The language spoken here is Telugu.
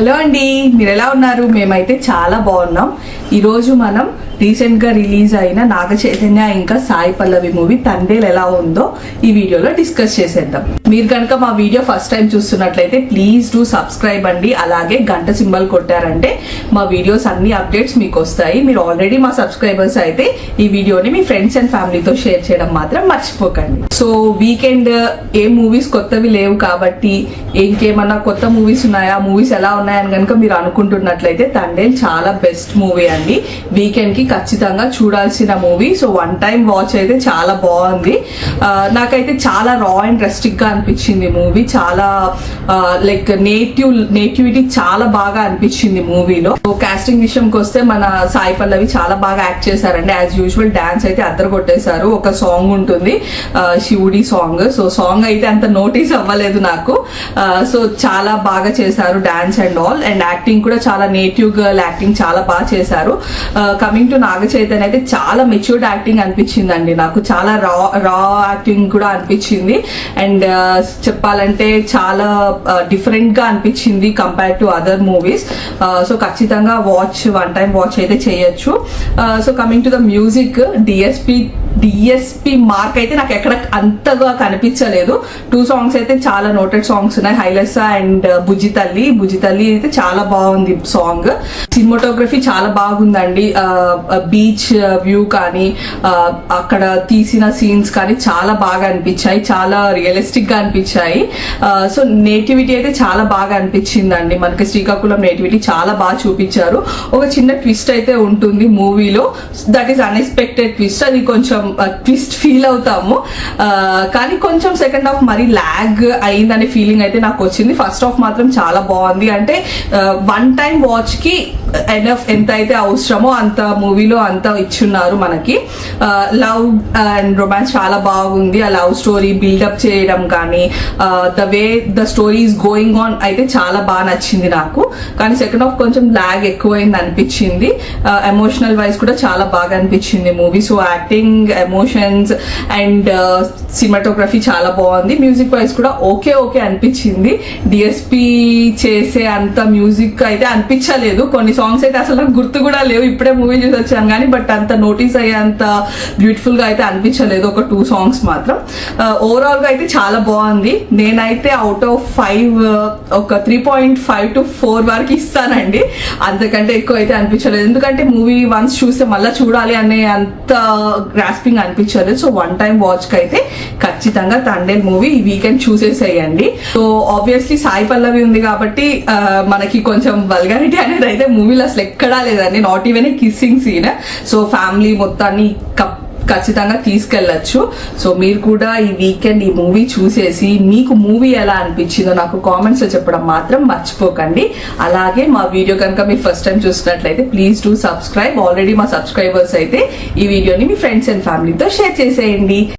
హలో అండి, మీరు ఎలా ఉన్నారు? మేమైతే చాలా బాగున్నాం. ఈరోజు మనం రీసెంట్గా రిలీజ్ అయిన నాగ చైతన్య ఇంకా సాయి పల్లవి మూవీ తండేల్ ఎలా ఉందో ఈ వీడియోలో డిస్కస్ చేసేద్దాం. మీరు కనుక మా వీడియో ఫస్ట్ టైం చూస్తున్నట్లయితే ప్లీజ్ డూ సబ్స్క్రైబ్ అండి. అలాగే గంట సింబల్ కొట్టారంటే మా వీడియోస్ అన్ని అప్డేట్స్ మీకు వస్తాయి. మీరు ఆల్రెడీ మా సబ్స్క్రైబర్స్ అయితే ఈ వీడియోని మీ ఫ్రెండ్స్ అండ్ ఫ్యామిలీతో షేర్ చేయడం మాత్రం మర్చిపోకండి. సో వీకెండ్ ఏ మూవీస్ కొత్తవి లేవు కాబట్టి ఇంకేమన్నా కొత్త మూవీస్ ఉన్నాయా, మూవీస్ ఎలా ఉన్నాయని కనుక మీరు అనుకుంటున్నట్లయితే తండేల్ చాలా బెస్ట్ మూవీ అండి. వీకెండ్ కి ఖచ్చితంగా చూడాల్సిన movie. So one time watch అయితే చాలా బాగుంది. నాకైతే చాలా రా అండ్ రెస్టిక్ గా అనిపించింది మూవీ. చాలా లైక్ నేటివిటీ చాలా బాగా అనిపించింది మూవీలో. కాస్టింగ్ విషయంకి వస్తే మన సాయి పల్లవి చాలా బాగా యాక్ట్ చేశారండి. యాజ్ యూజువల్ డాన్స్ అయితే అద్దరు కొట్టేశారు. ఒక సాంగ్ ఉంటుంది, శివుడి సాంగ్. సో సాంగ్ అయితే అంత నోటీస్ అవ్వలేదు నాకు. సో చాలా బాగా చేశారు dance and all. And acting కూడా చాలా నేటివ్ గర్ల్ యాక్టింగ్ చాలా బాగా చేశారు. కమింగ్ టు నాగ చైతన్య అయితే చాలా మెచ్యూర్డ్ యాక్టింగ్ అనిపించిందండి నాకు. చాలా రా యాక్టింగ్ కూడా అనిపించింది. అండ్ చెప్పాలంటే చాలా డిఫరెంట్ గా అనిపించింది compare to other movies. So ఖచ్చితంగా వన్ టైం వాచ్ అయితే చేయొచ్చు. So coming to the music, DSP mark అయితే నాకు ఎక్కడ అంతగా కనిపించలేదు. 2 సాంగ్స్ అయితే చాలా నోటెడ్ సాంగ్స్ ఉన్నాయి, హైలెస్సా అండ్ బుజ్జి తల్లి అయితే చాలా బాగుంది సాంగ్. సినిమాటోగ్రఫీ చాలా బాగుందండి. బీచ్ వ్యూ కానీ అక్కడ తీసిన సీన్స్ కానీ చాలా బాగా అనిపించాయి, చాలా రియలిస్టిక్ గా అనిపించాయి. సో నేటివిటీ అయితే చాలా బాగా అనిపించిందండి. మనకి శ్రీకాకుళం నేటివిటీ చాలా బాగా చూపించారు. ఒక చిన్న ట్విస్ట్ అయితే ఉంటుంది మూవీలో, దట్ ఈస్ అన్ఎక్స్పెక్టెడ్ ట్విస్ట్. అది కొంచెం ట్విస్ట్ ఫీల్ అవుతాము, కానీ కొంచెం సెకండ్ హాఫ్ మరి లాగ్ అయిందనే ఫీలింగ్ అయితే నాకు వచ్చింది. ఫస్ట్ హాఫ్ మాత్రం చాలా బాగుంది. అంటే వన్ టైం వాచ్ కి ఎనఫ్ ఎంత అయితే అవసరమో అంత మూవీలో అంత ఇచ్చున్నారు మనకి. లవ్ అండ్ రొమాన్స్ చాలా బాగుంది. ఆ లవ్ స్టోరీ బిల్డప్ చేయడం కానీ the way the story is going on అయితే చాలా బాగా నచ్చింది నాకు. కానీ సెకండ్ హాఫ్ కొంచెం లాగ్ ఎక్కువైంది అనిపించింది. ఎమోషనల్ వైజ్ కూడా చాలా బాగా అనిపించింది movie. So acting, emotions and cinematography చాలా బాగుంది. మ్యూజిక్ వైజ్ కూడా ఓకే అనిపించింది. డిఎస్పి చేసే అంత మ్యూజిక్ అయితే అనిపించలేదు. కొన్ని సాంగ్స్ అయితే అసలు నాకు గుర్తు కూడా లేవు, ఇప్పుడే మూవీ చూసి వచ్చాను కానీ, బట్ అంత నోటీస్ అయ్యేంత బ్యూటిఫుల్ గా అయితే అనిపించలేదు. ఒక 2 సాంగ్స్ మాత్రం. ఓవరాల్ గా అయితే చాలా బాగుంది. నేనైతే అవుట్ ఆఫ్ 5 ఒక 3.5 to 4 వరకు ఇస్తానండి. అంతకంటే ఎక్కువ అయితే అనిపించలేదు, ఎందుకంటే మూవీ వన్స్ చూస్తే మళ్ళీ చూడాలి అనే అంత గ్రాస్పింగ్ అనిపించలేదు. సో వన్ టైం వాచ్ కి అయితే ఖచ్చితంగా తండేల్ మూవీ ఈ వీకెండ్ చూసేసేయండి. సో ఆబ్వియస్లీ సాయి పల్లవి ఉంది కాబట్టి మనకి కొంచెం వల్గారిటీ అనేది అయితే మూవీలో అసలు ఎక్కడా లేదండి. Not even a kissing scene. So family మొత్తాన్ని ఖచ్చితంగా తీసుకెళ్లొచ్చు. సో మీరు కూడా ఈ వీకెండ్ ఈ మూవీ చూసేసి మీకు మూవీ ఎలా అనిపించిందో నాకు కామెంట్స్ లో చెప్పడం మాత్రం మర్చిపోకండి. అలాగే మా వీడియో కనుక మీరు ఫస్ట్ టైం చూసినట్లయితే ప్లీజ్ డూ సబ్స్క్రైబ్. ఆల్రెడీ మా సబ్స్క్రైబర్స్ అయితే ఈ వీడియోని మీ ఫ్రెండ్స్ అండ్ ఫ్యామిలీతో షేర్ చేసేయండి.